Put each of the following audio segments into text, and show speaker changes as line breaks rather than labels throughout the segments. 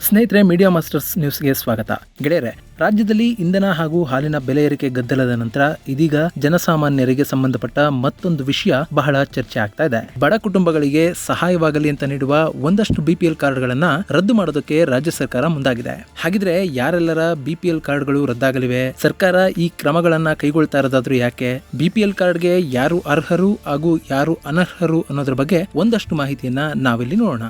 ಸ್ನೇಹಿತರೆ, media masters ನ್ಯೂಸ್ಗೆ ಸ್ವಾಗತ. ಗೆಳೆಯರೆ, ರಾಜ್ಯದಲ್ಲಿ ಇಂಧನ ಹಾಗೂ ಹಾಲಿನ ಬೆಲೆ ಏರಿಕೆ ಗದ್ದಲದ ನಂತರ ಇದೀಗ ಜನಸಾಮಾನ್ಯರಿಗೆ ಸಂಬಂಧಪಟ್ಟ ಮತ್ತೊಂದು ವಿಷಯ ಬಹಳ ಚರ್ಚೆ ಆಗ್ತಾ ಇದೆ. ಬಡ ಕುಟುಂಬಗಳಿಗೆ ಸಹಾಯವಾಗಲಿ ಅಂತ ನೀಡುವ ಒಂದಷ್ಟು ಬಿಪಿಎಲ್ ಕಾರ್ಡ್ಗಳನ್ನ ರದ್ದು ಮಾಡೋದಕ್ಕೆ ರಾಜ್ಯ ಸರ್ಕಾರ ಮುಂದಾಗಿದೆ. ಹಾಗಿದ್ರೆ ಯಾರೆಲ್ಲರ ಬಿಪಿಎಲ್ ಕಾರ್ಡ್ಗಳು ರದ್ದಾಗಲಿವೆ? ಸರ್ಕಾರ ಈ ಕ್ರಮಗಳನ್ನ ಕೈಗೊಳ್ತಾ ಇರೋದಾದ್ರೂ ಯಾಕೆ? ಬಿಪಿಎಲ್ ಕಾರ್ಡ್ಗೆ ಯಾರು ಅರ್ಹರು ಹಾಗೂ ಯಾರು ಅನರ್ಹರು ಅನ್ನೋದ್ರ ಬಗ್ಗೆ ಒಂದಷ್ಟು ಮಾಹಿತಿಯನ್ನ ನಾವಿಲ್ಲಿ ನೋಡೋಣ.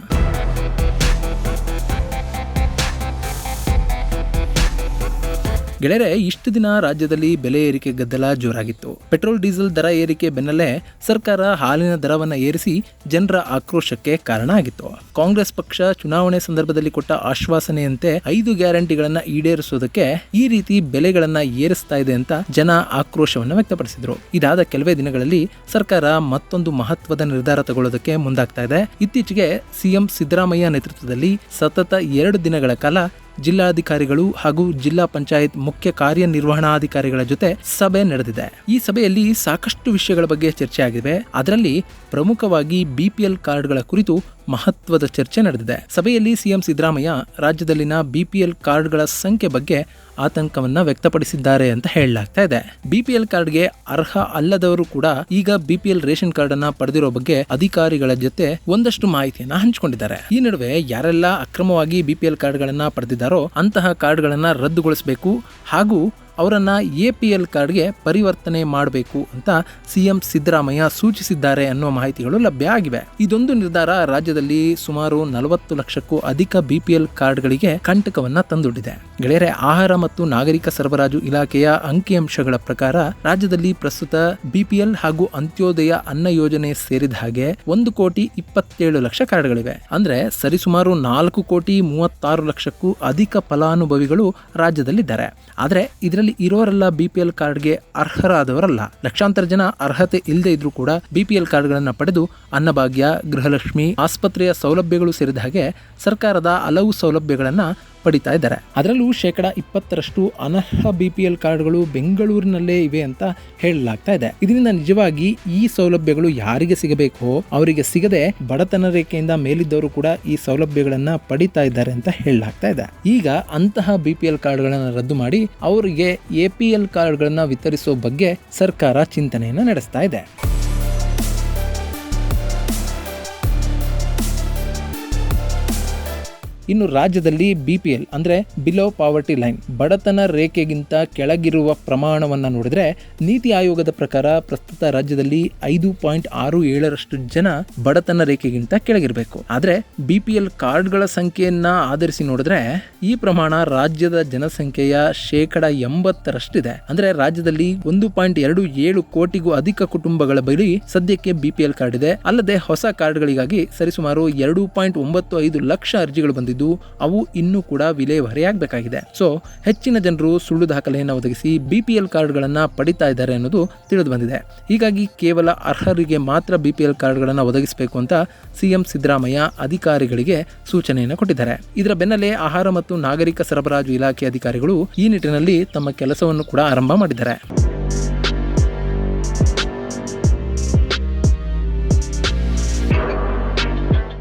ಗೆಳೆಯರೆ, ಇಷ್ಟು ದಿನ ರಾಜ್ಯದಲ್ಲಿ ಬೆಲೆ ಏರಿಕೆ ಗದ್ದಲ ಜೋರಾಗಿತ್ತು. ಪೆಟ್ರೋಲ್ ಡೀಸೆಲ್ ದರ ಏರಿಕೆ ಬೆನ್ನಲ್ಲೇ ಸರ್ಕಾರ ಹಾಲಿನ ದರವನ್ನು ಏರಿಸಿ ಜನರ ಆಕ್ರೋಶಕ್ಕೆ ಕಾರಣ ಆಗಿತ್ತು. ಕಾಂಗ್ರೆಸ್ ಪಕ್ಷ ಚುನಾವಣೆ ಸಂದರ್ಭದಲ್ಲಿ ಕೊಟ್ಟ ಆಶ್ವಾಸನೆಯಂತೆ 5 ಗ್ಯಾರಂಟಿಗಳನ್ನ ಈಡೇರಿಸುವುದಕ್ಕೆ ಈ ರೀತಿ ಬೆಲೆಗಳನ್ನ ಏರಿಸ್ತಾ ಇದೆ ಅಂತ ಜನ ಆಕ್ರೋಶವನ್ನು ವ್ಯಕ್ತಪಡಿಸಿದ್ರು. ಇದಾದ ಕೆಲವೇ ದಿನಗಳಲ್ಲಿ ಸರ್ಕಾರ ಮತ್ತೊಂದು ಮಹತ್ವದ ನಿರ್ಧಾರ ತಗೊಳ್ಳೋದಕ್ಕೆ ಮುಂದಾಗ್ತಾ ಇದೆ. ಇತ್ತೀಚೆಗೆ ಸಿಎಂ ಸಿದ್ದರಾಮಯ್ಯ ನೇತೃತ್ವದಲ್ಲಿ ಸತತ 2 ದಿನಗಳ ಕಾಲ ಜಿಲ್ಲಾಧಿಕಾರಿಗಳು ಹಾಗೂ ಜಿಲ್ಲಾ ಪಂಚಾಯತ್ ಮುಖ್ಯ ಕಾರ್ಯನಿರ್ವಹಣಾಧಿಕಾರಿಗಳ ಜೊತೆ ಸಭೆ ನಡೆದಿದೆ. ಈ ಸಭೆಯಲ್ಲಿ ಸಾಕಷ್ಟು ವಿಷಯಗಳ ಬಗ್ಗೆ ಚರ್ಚೆ ಆಗಿದೆ. ಅದರಲ್ಲಿ ಪ್ರಮುಖವಾಗಿ ಬಿಪಿಎಲ್ ಕಾರ್ಡ್ಗಳ ಕುರಿತು ಮಹತ್ವದ ಚರ್ಚೆ ನಡೆದಿದೆ. ಸಭೆಯಲ್ಲಿ ಸಿಎಂ ಸಿದ್ದರಾಮಯ್ಯ ರಾಜ್ಯದಲ್ಲಿನ ಬಿಪಿಎಲ್ ಕಾರ್ಡ್ಗಳ ಸಂಖ್ಯೆ ಬಗ್ಗೆ ಆತಂಕವನ್ನ ವ್ಯಕ್ತಪಡಿಸಿದ್ದಾರೆ ಅಂತ ಹೇಳಲಾಗ್ತಾ ಇದೆ. ಬಿಪಿಎಲ್ ಕಾರ್ಡ್ಗೆ ಅರ್ಹ ಅಲ್ಲದವರು ಕೂಡ ಈಗ ಬಿಪಿಎಲ್ ರೇಷನ್ ಕಾರ್ಡ್ ಅನ್ನ ಪಡೆದಿರೋ ಬಗ್ಗೆ ಅಧಿಕಾರಿಗಳ ಜೊತೆ ಒಂದಷ್ಟು ಮಾಹಿತಿಯನ್ನ ಹಂಚಿಕೊಂಡಿದ್ದಾರೆ. ಈ ನಡುವೆ ಯಾರೆಲ್ಲ ಅಕ್ರಮವಾಗಿ ಬಿಪಿಎಲ್ ಕಾರ್ಡ್ಗಳನ್ನ ಪಡೆದಿದ್ದಾರೋ ಅಂತಹ ಕಾರ್ಡ್ಗಳನ್ನ ರದ್ದುಗೊಳಿಸಬೇಕು ಹಾಗೂ ಅವರನ್ನ ಎಪಿಎಲ್ ಕಾರ್ಡ್ಗೆ ಪರಿವರ್ತನೆ ಮಾಡಬೇಕು ಅಂತ ಸಿಎಂ ಸಿದ್ದರಾಮಯ್ಯ ಸೂಚಿಸಿದ್ದಾರೆ ಅನ್ನೋ ಮಾಹಿತಿಗಳು ಲಭ್ಯ ಆಗಿವೆ. ಇದೊಂದು ನಿರ್ಧಾರ ರಾಜ್ಯದಲ್ಲಿ ಸುಮಾರು 40 ಲಕ್ಷಕ್ಕೂ ಅಧಿಕ ಬಿಪಿಎಲ್ ಕಾರ್ಡ್ಗಳಿಗೆ ಕಂಟಕವನ್ನ ತಂದೊಡ್ಡಿದೆ. ಗೆಳೆಯರೆ, ಆಹಾರ ಮತ್ತು ನಾಗರಿಕ ಸರಬರಾಜು ಇಲಾಖೆಯ ಅಂಕಿಅಂಶಗಳ ಪ್ರಕಾರ ರಾಜ್ಯದಲ್ಲಿ ಪ್ರಸ್ತುತ ಬಿಪಿಎಲ್ ಹಾಗೂ ಅಂತ್ಯೋದಯ ಅನ್ನ ಯೋಜನೆ ಸೇರಿದ ಹಾಗೆ 1,27 ಲಕ್ಷ ಕಾರ್ಡ್ಗಳಿವೆ. ಅಂದ್ರೆ ಸರಿಸುಮಾರು 4,36 ಲಕ್ಷಕ್ಕೂ ಅಧಿಕ ಫಲಾನುಭವಿಗಳು ರಾಜ್ಯದಲ್ಲಿದ್ದಾರೆ. ಆದ್ರೆ ಇದರಲ್ಲಿ ಇರೋರೆಲ್ಲ ಬಿಪಿಎಲ್ ಕಾರ್ಡ್ಗೆ ಅರ್ಹರಾದವರಲ್ಲ. ಲಕ್ಷಾಂತರ ಜನ ಅರ್ಹತೆ ಇಲ್ಲದೆ ಇದ್ರೂ ಕೂಡ ಬಿಪಿಎಲ್ ಕಾರ್ಡ್ಗಳನ್ನ ಪಡೆದು ಅನ್ನಭಾಗ್ಯ, ಗೃಹಲಕ್ಷ್ಮಿ, ಆಸ್ಪತ್ರೆಯ ಸೌಲಭ್ಯಗಳು ಸೇರಿದ ಹಾಗೆ ಸರ್ಕಾರದ ಹಲವು ಸೌಲಭ್ಯಗಳನ್ನ ಪಡಿತಾ ಇದ್ದಾರೆ. ಅದರಲ್ಲೂ 20% ಅನರ್ಹ ಬಿಪಿಎಲ್ ಕಾರ್ಡ್ಗಳು ಬೆಂಗಳೂರಿನಲ್ಲೇ ಇವೆ ಅಂತ ಹೇಳಲಾಗ್ತಾ ಇದೆ. ಇದರಿಂದ ನಿಜವಾಗಿ ಈ ಸೌಲಭ್ಯಗಳು ಯಾರಿಗೆ ಸಿಗಬೇಕೋ ಅವರಿಗೆ ಸಿಗದೆ ಬಡತನ ರೇಖೆಯಿಂದ ಮೇಲಿದ್ದವರು ಕೂಡ ಈ ಸೌಲಭ್ಯಗಳನ್ನ ಪಡಿತಾ ಇದ್ದಾರೆ ಅಂತ ಹೇಳಲಾಗ್ತಾ ಇದೆ. ಈಗ ಅಂತಹ ಬಿಪಿಎಲ್ ಕಾರ್ಡ್ಗಳನ್ನ ರದ್ದು ಮಾಡಿ ಅವರಿಗೆ ಎಪಿಎಲ್ ಕಾರ್ಡ್ಗಳನ್ನ ವಿತರಿಸುವ ಬಗ್ಗೆ ಸರ್ಕಾರ ಚಿಂತನೆಯನ್ನ ನಡೆಸ್ತಾ ಇದೆ. ಇನ್ನು ರಾಜ್ಯದಲ್ಲಿ ಬಿಪಿಎಲ್ ಅಂದ್ರೆ ಬಿಲೋ ಪಾವರ್ಟಿ ಲೈನ್, ಬಡತನ ರೇಖೆಗಿಂತ ಕೆಳಗಿರುವ ಪ್ರಮಾಣವನ್ನ ನೋಡಿದ್ರೆ ನೀತಿ ಆಯೋಗದ ಪ್ರಕಾರ ಪ್ರಸ್ತುತ ರಾಜ್ಯದಲ್ಲಿ 5.67% ಜನ ಬಡತನ ರೇಖೆಗಿಂತ ಕೆಳಗಿರಬೇಕು. ಆದ್ರೆ ಬಿಪಿಎಲ್ ಕಾರ್ಡ್ಗಳ ಸಂಖ್ಯೆಯನ್ನ ಆಧರಿಸಿ ನೋಡಿದ್ರೆ ಈ ಪ್ರಮಾಣ ರಾಜ್ಯದ ಜನಸಂಖ್ಯೆಯ 80% ಅಂದ್ರೆ ರಾಜ್ಯದಲ್ಲಿ 1.27 ಕೋಟಿಗೂ ಅಧಿಕ ಕುಟುಂಬಗಳ ಬಳಿ ಸದ್ಯಕ್ಕೆ ಬಿಪಿಎಲ್ ಕಾರ್ಡ್ ಇದೆ. ಅಲ್ಲದೆ ಹೊಸ ಕಾರ್ಡ್ಗಳಿಗಾಗಿ ಸರಿಸುಮಾರು 2.95 ಲಕ್ಷ ಅರ್ಜಿಗಳು ಬಂದಿದ್ದು ಅವು ಇನ್ನೂ ಕೂಡ ವಿಲೇವಾರಿಯಾಗಬೇಕಾಗಿದೆ. ಸೊ ಹೆಚ್ಚಿನ ಜನರು ಸುಳ್ಳು ದಾಖಲೆಯನ್ನು ಒದಗಿಸಿ ಬಿಪಿಎಲ್ ಕಾರ್ಡ್ಗಳನ್ನ ಪಡಿತಾ ಇದ್ದಾರೆ ಅನ್ನೋದು ತಿಳಿದು ಬಂದಿದೆ. ಹೀಗಾಗಿ ಕೇವಲ ಅರ್ಹರಿಗೆ ಮಾತ್ರ ಬಿಪಿಎಲ್ ಕಾರ್ಡ್ಗಳನ್ನ ಒದಗಿಸಬೇಕು ಅಂತ ಸಿಎಂ ಸಿದ್ದರಾಮಯ್ಯ ಅಧಿಕಾರಿಗಳಿಗೆ ಸೂಚನೆಯನ್ನು ಕೊಟ್ಟಿದ್ದಾರೆ. ಇದರ ಬೆನ್ನಲ್ಲೇ ಆಹಾರ ಮತ್ತು ನಾಗರಿಕ ಸರಬರಾಜು ಇಲಾಖೆ ಅಧಿಕಾರಿಗಳು ಈ ನಿಟ್ಟಿನಲ್ಲಿ ತಮ್ಮ ಕೆಲಸವನ್ನು ಕೂಡ ಆರಂಭ ಮಾಡಿದ್ದಾರೆ.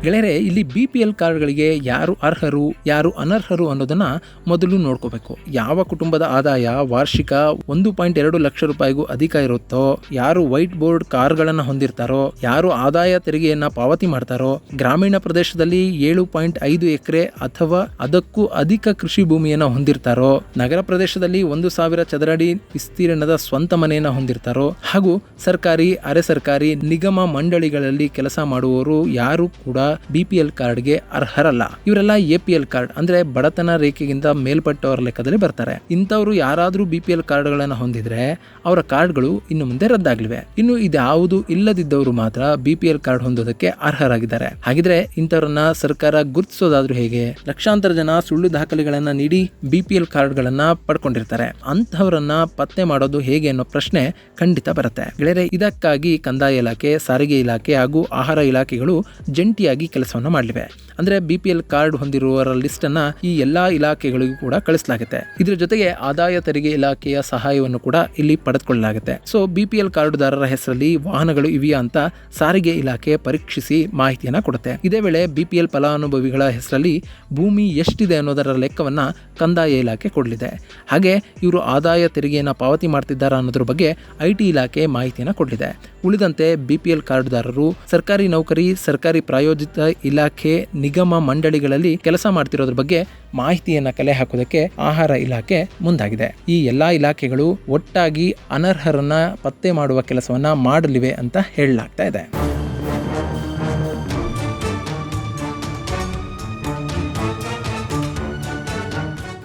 ಗೆಳೆಯರೆ, ಇಲ್ಲಿ ಬಿಪಿಎಲ್ ಕಾರ್ಡ್ಗಳಿಗೆ ಯಾರು ಅರ್ಹರು ಯಾರು ಅನರ್ಹರು ಅನ್ನೋದನ್ನ ಮೊದಲು ನೋಡ್ಕೋಬೇಕು. ಯಾವ ಕುಟುಂಬದ ಆದಾಯ ವಾರ್ಷಿಕ 1.2 ಲಕ್ಷ ರೂಪಾಯಿಗೂ ಅಧಿಕ ಇರುತ್ತೋ, ಯಾರು ವೈಟ್ ಬೋರ್ಡ್ ಕಾರ್ಗಳನ್ನ ಹೊಂದಿರ್ತಾರೋ, ಯಾರು ಆದಾಯ ತೆರಿಗೆಯನ್ನ ಪಾವತಿ ಮಾಡ್ತಾರೋ, ಗ್ರಾಮೀಣ ಪ್ರದೇಶದಲ್ಲಿ 7.5 ಎಕರೆ ಅಥವಾ ಅದಕ್ಕೂ ಅಧಿಕ ಕೃಷಿ ಭೂಮಿಯನ್ನ ಹೊಂದಿರ್ತಾರೋ, ನಗರ ಪ್ರದೇಶದಲ್ಲಿ 1,000 ಚದರಡಿ ವಿಸ್ತೀರ್ಣದ ಸ್ವಂತ ಮನೆಯನ್ನ ಹೊಂದಿರ್ತಾರೋ, ಹಾಗೂ ಸರ್ಕಾರಿ ಅರೆ ಸರ್ಕಾರಿ ನಿಗಮ ಮಂಡಳಿಗಳಲ್ಲಿ ಕೆಲಸ ಮಾಡುವವರು ಯಾರು ಕೂಡ ಬಿಪಿಎಲ್ ಕಾರ್ಡ್ಗೆ ಅರ್ಹರಲ್ಲ. ಇವರೆಲ್ಲ ಎಪಿಎಲ್ ಕಾರ್ಡ್ ಅಂದ್ರೆ ಬಡತನ ರೇಖೆಗಿಂತ ಮೇಲ್ಪಟ್ಟವರ ಲೆಕ್ಕದಲ್ಲಿ ಬರ್ತಾರೆ. ಇಂಥವ್ರು ಯಾರಾದ್ರೂ ಬಿಪಿಎಲ್ ಕಾರ್ಡ್ಗಳನ್ನ ಹೊಂದಿದ್ರೆ ಅವರ ಕಾರ್ಡ್ಗಳು ಇನ್ನು ಮುಂದೆ ರದ್ದಾಗಲಿವೆ. ಇನ್ನು ಇದ್ಯಾವುದು ಇಲ್ಲದಿದ್ದವರು ಮಾತ್ರ ಬಿಪಿಎಲ್ ಕಾರ್ಡ್ ಹೊಂದೋದಕ್ಕೆ ಅರ್ಹರಾಗಿದ್ದಾರೆ. ಹಾಗಿದ್ರೆ ಇಂಥವ್ರನ್ನ ಸರ್ಕಾರ ಗುರುತಿಸೋದಾದ್ರೂ ಹೇಗೆ? ಲಕ್ಷಾಂತರ ಜನ ಸುಳ್ಳು ದಾಖಲೆಗಳನ್ನ ನೀಡಿ ಬಿಪಿಎಲ್ ಕಾರ್ಡ್ಗಳನ್ನ ಪಡ್ಕೊಂಡಿರ್ತಾರೆ. ಅಂತಹವರನ್ನ ಪತ್ತೆ ಮಾಡೋದು ಹೇಗೆ ಅನ್ನೋ ಪ್ರಶ್ನೆ ಖಂಡಿತ ಬರುತ್ತೆ. ಗೆಳೆಯರೆ, ಇದಕ್ಕಾಗಿ ಕಂದಾಯ ಇಲಾಖೆ, ಸಾರಿಗೆ ಇಲಾಖೆ ಹಾಗೂ ಆಹಾರ ಇಲಾಖೆಗಳು ಜಂಟಿಯಾಗಿ ಒಟ್ಟಾಗಿ ಕೆಲಸವನ್ನು ಮಾಡಲಿವೆ. ಅಂದ್ರೆ BPL ಕಾರ್ಡ್ ಹೊಂದಿರುವವರ ಲಿಸ್ಟ್ ಅನ್ನ ಈ ಎಲ್ಲಾ ಇಲಾಖೆಗಳಿಗೂ ಕೂಡ ಕಳಿಸಲಾಗುತ್ತೆ. ಇದರ ಜೊತೆಗೆ ಆದಾಯ ತೆರಿಗೆ ಇಲಾಖೆಯ ಸಹಾಯವನ್ನು ಕೂಡ ಇಲ್ಲಿ ಪಡೆದುಕೊಳ್ಳಲಾಗುತ್ತೆ. ಸೊ BPL ಕಾರ್ಡುದಾರರ ಹೆಸರಲ್ಲಿ ವಾಹನಗಳು ಇವೆಯಾ ಅಂತ ಸಾರಿಗೆ ಇಲಾಖೆ ಪರೀಕ್ಷಿಸಿ ಮಾಹಿತಿಯನ್ನ ಕೊಡುತ್ತೆ. ಇದೇ ವೇಳೆ BPL ಫಲಾನುಭವಿಗಳ ಹೆಸರಲ್ಲಿ ಭೂಮಿ ಎಷ್ಟಿದೆ ಅನ್ನೋದರ ಲೆಕ್ಕವನ್ನ ಕಂದಾಯ ಇಲಾಖೆ ಕೊಡಲಿದೆ. ಹಾಗೆ ಇವರು ಆದಾಯ ತೆರಿಗೆಯನ್ನು ಪಾವತಿ ಮಾಡ್ತಿದ್ದಾರಾ ಅನ್ನೋದ್ರ ಬಗ್ಗೆ IT ಇಲಾಖೆ ಮಾಹಿತಿಯನ್ನು ಕೊಡಲಿದೆ. ಉಳಿದಂತೆ BPL ಕಾರ್ಡುದಾರರು ಸರ್ಕಾರಿ ನೌಕರಿ, ಸರ್ಕಾರಿ ಪ್ರಾಯೋಜಿತ ಇಲಾಖೆ, ನಿಗಮ ಮಂಡಳಿಗಳಲ್ಲಿ ಕೆಲಸ ಮಾಡ್ತಿರೋದ್ರ ಬಗ್ಗೆ ಮಾಹಿತಿಯನ್ನು ಕಲೆ ಹಾಕೋದಕ್ಕೆ ಆಹಾರ ಇಲಾಖೆ ಮುಂದಾಗಿದೆ. ಈ ಎಲ್ಲಾ ಇಲಾಖೆಗಳು ಒಟ್ಟಾಗಿ ಅನರ್ಹರನ್ನ ಪತ್ತೆ ಮಾಡುವ ಕೆಲಸವನ್ನ ಮಾಡಲಿವೆ ಅಂತ ಹೇಳಲಾಗ್ತಾ ಇದೆ.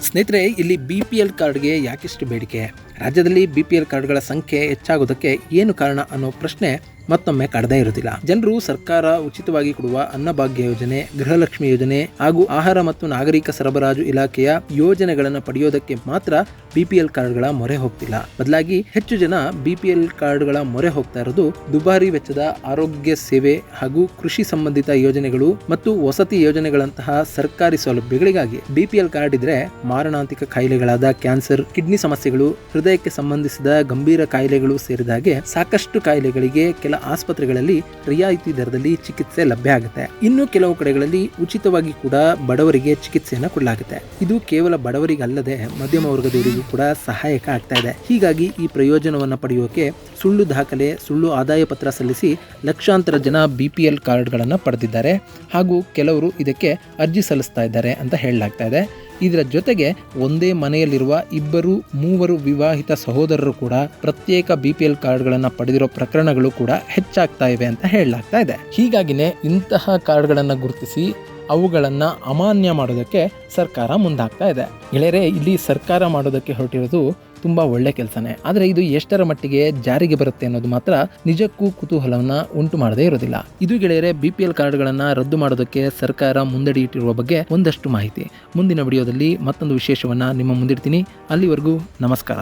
ಸ್ನೇಹಿತರೆ, ಇಲ್ಲಿ BPL ಕಾರ್ಡ್ಗೆ ಯಾಕಿಷ್ಟು ಬೇಡಿಕೆ? ರಾಜ್ಯದಲ್ಲಿ BPL ಕಾರ್ಡ್ಗಳ ಸಂಖ್ಯೆ ಹೆಚ್ಚಾಗೋದಕ್ಕೆ ಏನು ಕಾರಣ ಅನ್ನೋ ಪ್ರಶ್ನೆ ಮತ್ತೊಮ್ಮೆ ಕಡದೇ ಇರುವುದಿಲ್ಲ. ಜನರು ಸರ್ಕಾರ ಉಚಿತವಾಗಿ ಕೊಡುವ ಅನ್ನಭಾಗ್ಯ ಯೋಜನೆ, ಗೃಹಲಕ್ಷ್ಮಿ ಯೋಜನೆ ಹಾಗೂ ಆಹಾರ ಮತ್ತು ನಾಗರಿಕ ಸರಬರಾಜು ಇಲಾಖೆಯ ಯೋಜನೆಗಳನ್ನು ಪಡೆಯೋದಕ್ಕೆ ಮಾತ್ರ BPL ಕಾರ್ಡ್ಗಳ ಮೊರೆ ಹೋಗ್ತಿಲ್ಲ. ಬದಲಾಗಿ ಹೆಚ್ಚು ಜನ BPL ಕಾರ್ಡ್ಗಳ ಮೊರೆ ಹೋಗ್ತಾ ಇರೋದು ದುಬಾರಿ ವೆಚ್ಚದ ಆರೋಗ್ಯ ಸೇವೆ ಹಾಗೂ ಕೃಷಿ ಸಂಬಂಧಿತ ಯೋಜನೆಗಳು ಮತ್ತು ವಸತಿ ಯೋಜನೆಗಳಂತಹ ಸರ್ಕಾರಿ ಸೌಲಭ್ಯಗಳಿಗಾಗಿ. BPL ಕಾರ್ಡ್ ಇದ್ರೆ ಮಾರಣಾಂತಿಕ ಕಾಯಿಲೆಗಳಾದ ಕ್ಯಾನ್ಸರ್, ಕಿಡ್ನಿ ಸಮಸ್ಯೆಗಳು, ಹೃದಯಕ್ಕೆ ಸಂಬಂಧಿಸಿದ ಗಂಭೀರ ಕಾಯಿಲೆಗಳು ಸೇರಿದ ಹಾಗೆ ಸಾಕಷ್ಟು ಕಾಯಿಲೆಗಳಿಗೆ ಕೆಲ ಆಸ್ಪತ್ರೆಗಳಲ್ಲಿ ರಿಯಾಯಿತಿ ದರದಲ್ಲಿ ಚಿಕಿತ್ಸೆ ಲಭ್ಯ ಆಗುತ್ತೆ. ಇನ್ನು ಕೆಲವು ಕಡೆಗಳಲ್ಲಿ ಉಚಿತವಾಗಿ ಕೂಡ ಬಡವರಿಗೆ ಚಿಕಿತ್ಸೆಯನ್ನು ಕೊಡಲಾಗುತ್ತೆ. ಇದು ಕೇವಲ ಬಡವರಿಗಲ್ಲದೆ ಮಧ್ಯಮ ವರ್ಗದವರಿಗೂ ಕೂಡ ಸಹಾಯಕ ಆಗ್ತಾ ಇದೆ. ಹೀಗಾಗಿ ಈ ಪ್ರಯೋಜನವನ್ನು ಪಡೆಯೋಕೆ ಸುಳ್ಳು ದಾಖಲೆ, ಸುಳ್ಳು ಆದಾಯ ಪತ್ರ ಸಲ್ಲಿಸಿ ಲಕ್ಷಾಂತರ ಜನ BPL ಕಾರ್ಡ್ಗಳನ್ನು ಪಡೆದಿದ್ದಾರೆ ಹಾಗೂ ಕೆಲವರು ಇದಕ್ಕೆ ಅರ್ಜಿ ಸಲ್ಲಿಸ್ತಾ ಇದ್ದಾರೆ ಅಂತ ಹೇಳಲಾಗ್ತಾ ಇದೆ. ಇದರ ಜೊತೆಗೆ ಒಂದೇ ಮನೆಯಲ್ಲಿರುವ 2-3 ವಿವಾಹಿತ ಸಹೋದರರು ಕೂಡ ಪ್ರತ್ಯೇಕ BPL ಕಾರ್ಡ್ಗಳನ್ನು ಪಡೆದಿರೋ ಪ್ರಕರಣಗಳು ಕೂಡ ಹೆಚ್ಚಾಗ್ತಾ ಇವೆ ಅಂತ ಹೇಳಲಾಗ್ತಾ ಇದೆ. ಹೀಗಾಗಿನೇ ಇಂತಹ ಕಾರ್ಡ್ಗಳನ್ನು ಗುರುತಿಸಿ ಅವುಗಳನ್ನು ಅಮಾನ್ಯ ಮಾಡೋದಕ್ಕೆ ಸರ್ಕಾರ ಮುಂದಾಗ್ತಾ ಇದೆ. ಗೆಳೆಯರೇ, ಇಲ್ಲಿ ಸರ್ಕಾರ ಮಾಡೋದಕ್ಕೆ ಹೊರಟಿರೋದು ತುಂಬ ಒಳ್ಳೆ ಕೆಲಸನೇ. ಆದರೆ ಇದು ಎಷ್ಟರ ಮಟ್ಟಿಗೆ ಜಾರಿಗೆ ಬರುತ್ತೆ ಅನ್ನೋದು ಮಾತ್ರ ನಿಜಕ್ಕೂ ಕುತೂಹಲವನ್ನು ಉಂಟು ಮಾಡದೇ ಇರೋದಿಲ್ಲ. ಇದು ಗೆಳೆಯರೇ, BPL ಕಾರ್ಡ್ಗಳನ್ನು ರದ್ದು ಮಾಡೋದಕ್ಕೆ ಸರ್ಕಾರ ಮುಂದಡಿ ಇಟ್ಟಿರುವ ಬಗ್ಗೆ ಒಂದಷ್ಟು ಮಾಹಿತಿ. ಮುಂದಿನ ವಿಡಿಯೋದಲ್ಲಿ ಮತ್ತೊಂದು ವಿಶೇಷವನ್ನು ನಿಮ್ಮ ಮುಂದಿಡ್ತೀನಿ. ಅಲ್ಲಿವರೆಗೂ ನಮಸ್ಕಾರ.